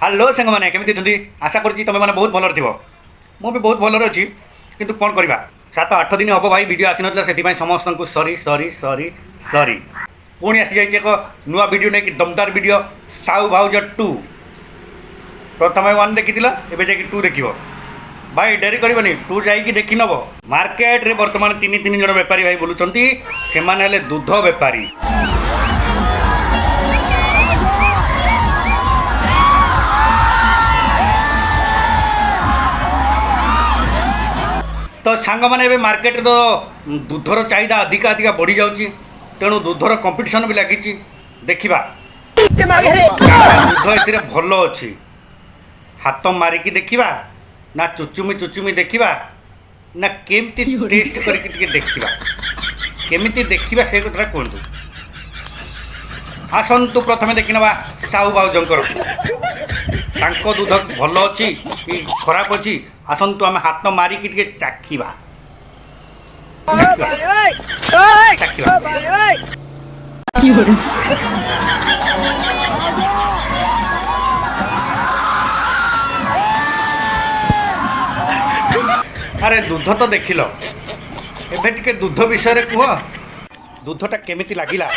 Hello ସାଙ୍ଗମାନେ କେମିତି ଅଛନ୍ତି? ଆଶା କରୁଛି ତୁମେମାନେ ବହୁତ ଭଲରେ ଥିବ। ମୁଁ ବି ବହୁତ ଭଲରେ ଅଛି, କିନ୍ତୁ କ'ଣ କରିବା, 7-8 ଦିନ ହେବ ଭାଇ ଭିଡ଼ିଓ ଆସିନଥିଲା, ସେଥିପାଇଁ ସମସ୍ତଙ୍କୁ ସରି। ପୁଣି ଆସିଯାଇଛି ଏକ ନୂଆ ଭିଡ଼ିଓ ନେଇକି, ଦମଦାର ଭିଡ଼ିଓ ସାହୁ ଭାଉଜ 2। ପ୍ରଥମେ 1 ଦେଖିଥିଲ, ଏବେ ଯାଇକି 2 ଦେଖିବ। ଭାଇ ଡେରି କରିବନି, 2 ଯାଇକି ଦେଖି ନେବ। ମାର୍କେଟରେ ବର୍ତ୍ତମାନ 3 ଜଣ ବେପାରୀ ଭାଇ ବୁଲୁଛନ୍ତି, ସେମାନେ ହେଲେ ଦୁଧ ବେପାରୀ। ତ ସାଙ୍ଗମାନେ ଏବେ ମାର୍କେଟରେ ତ ଦୁଧର ଚାହିଦା ଅଧିକା ବଢ଼ି ଯାଉଛି, ତେଣୁ ଦୁଧର କମ୍ପିଟିସନ୍ ବି ଲାଗିଛି। ଦେଖିବା ଦୁଧ ଏଥିରେ ଭଲ ଅଛି, ହାତ ମାରିକି ଦେଖିବା ନା ଚୁଚୁମି ଦେଖିବା ନା କେମିତି ଟେଷ୍ଟ କରିକି ଟିକେ ଦେଖିବା, କେମିତି ଦେଖିବା ସେ କଥାଟା କୁହନ୍ତୁ। ଆସନ୍ତୁ ପ୍ରଥମେ ଦେଖିନେବା ସାହୁ ଭାଉଜଙ୍କର, ତାଙ୍କ ଦୁଧ ଭଲ ଅଛି କି ଖରାପ ଅଛି। ଆସନ୍ତୁ ଆମେ ହାତ ମାରିକି ଟିକେ ଚାଖିବା। ଆରେ ଦୁଧ ତ ଦେଖିଲ, ଏବେ ଟିକେ ଦୁଧ ବିଷୟରେ କୁହ। ଦୁଧଟା କେମିତି ଲାଗିଲା?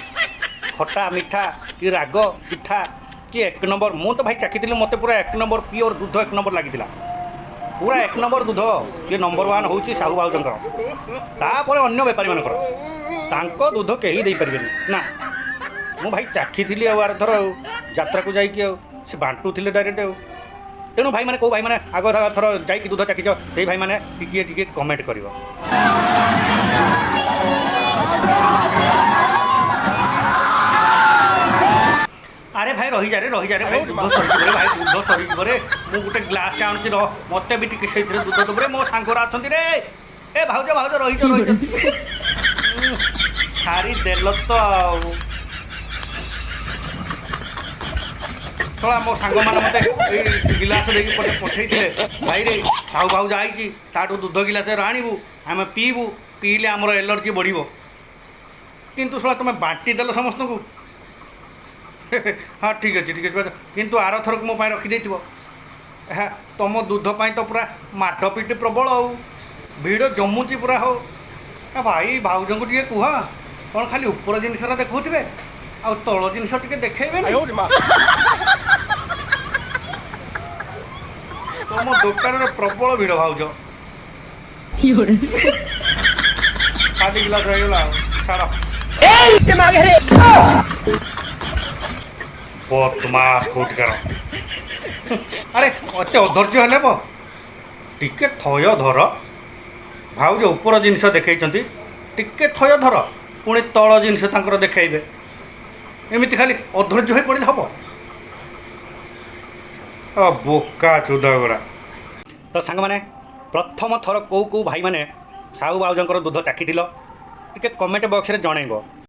ଖଟା ମିଠା କି ରାଗ ପିଠା କି 1 ନମ୍ବର? ମୁଁ ତ ଭାଇ ଚାଖିଥିଲି, ମୋତେ ପୁରା 1 ନମ୍ବର ପିଓର ଦୁଧ 1 ନମ୍ବର ଲାଗିଥିଲା। ପୁରା 1 ନମ୍ବର ଦୁଧ। ସିଏ ନମ୍ବର 1 ହେଉଛି ସାହୁ ଭାଉଜଙ୍କର, ତାପରେ ଅନ୍ୟ ବେପାରୀମାନଙ୍କର। ତାଙ୍କ ଦୁଧ କେହି ଦେଇପାରିବେନି ନା। ମୁଁ ଭାଇ ଚାଖିଥିଲି ଆଉ ଆରଥର ଆଉ ଯାତ୍ରାକୁ ଯାଇକି, ଆଉ ସେ ବାଣ୍ଟୁଥିଲେ ଡାଇରେକ୍ଟ ଆଉ। ତେଣୁ ଭାଇମାନେ, କେଉଁ ଭାଇମାନେ ଆଗ ଥର ଯାଇକି ଦୁଧ ଚାଖିଛ, ସେଇ ଭାଇମାନେ ଟିକେ କମେଣ୍ଟ କରିବ। ଆରେ ଭାଇ ରହିଯାରେ ଭାଇ, ଦୁଧ ସରିଯିବରେ ଭାଇ, ଦୁଧ ସରିଯିବରେ। ମୁଁ ଗୋଟେ ଗ୍ଲାସ୍ଟା ଆଣୁଛି, ରହ, ମୋତେ ବି ଟିକେ ସେଇଥିରେ ଦୁଧ ଦେବରେ। ମୋ ସାଙ୍ଗରା ଅଛନ୍ତି ରେ। ଏ ଭାଉଜ ରହିଛ। ଛାଡ଼ିଦେଲ ତ ଆଉ। ଶଳା ମୋ ସାଙ୍ଗମାନେ ମୋତେ ଏଇ ଗିଲାସ ଦେଇକି ପଠେଇଥିଲେ, ଭାଇରେ ସାହୁ ଭାଉଜ ଆଇଛି, ତାଠୁ ଦୁଧ ଗିଲାସରେ ଆଣିବୁ, ଆମେ ପିଇବୁ, ପିଇଲେ ଆମର ଏଲର୍ଜି ବଢ଼ିବ। କିନ୍ତୁ ଶଳା ତୁମେ ବାଣ୍ଟି ଦେଲ ସମସ୍ତଙ୍କୁ। ହଁ ଠିକ୍ ଅଛି, କିନ୍ତୁ ଆରଥରକୁ ମୋ ପାଇଁ ରଖିଦେଇଥିବ। ଏହା ତୁମ ଦୁଧ ପାଇଁ ତ ପୁରା ମାଡ଼ପିଟି ପ୍ରବଳ ଆଉ, ଭିଡ଼ ଜମୁଛି ପୁରା। ହଉ ଭାଇ, ଭାଉଜଙ୍କୁ ଟିକେ କୁହ, କ'ଣ ଖାଲି ଉପର ଜିନିଷଟା ଦେଖାଉଥିବେ, ଆଉ ତଳ ଜିନିଷ ଟିକେ ଦେଖେଇବେ। ତୁମ ଦୋକାନରେ ପ୍ରବଳ ଭିଡ଼ ଭାଉଜ। ଖାଲି ଗିଲାସ ହେଇଗଲା ଆଉ, ଛାଡ଼। ବଦମାସ କୋଉଠିକାର। ଆରେ ଅତେ ଅଧୈର୍ଯ୍ୟ ହେଲେ ହେବ, ଟିକେ ଥୟ ଧର। ଭାଉଜ ଉପର ଜିନିଷ ଦେଖେଇଛନ୍ତି, ଟିକେ ଥୟ ଧର, ପୁଣି ତଳ ଜିନିଷ ତାଙ୍କର ଦେଖେଇବେ। ଏମିତି ଖାଲି ଅଧୈର୍ଯ୍ୟ ହୋଇ ପଡ଼ିଲେ ହେବ? ବୋକା ଚୁଦା ଗୁଡ଼ା। ତ ସାଙ୍ଗମାନେ, ପ୍ରଥମ ଥର କେଉଁ ଭାଇମାନେ ସାହୁ ଭାଉଜଙ୍କର ଦୁଧ ଚାଖିଥିଲ, ଟିକେ କମେଣ୍ଟ ବକ୍ସରେ ଜଣାଇବ।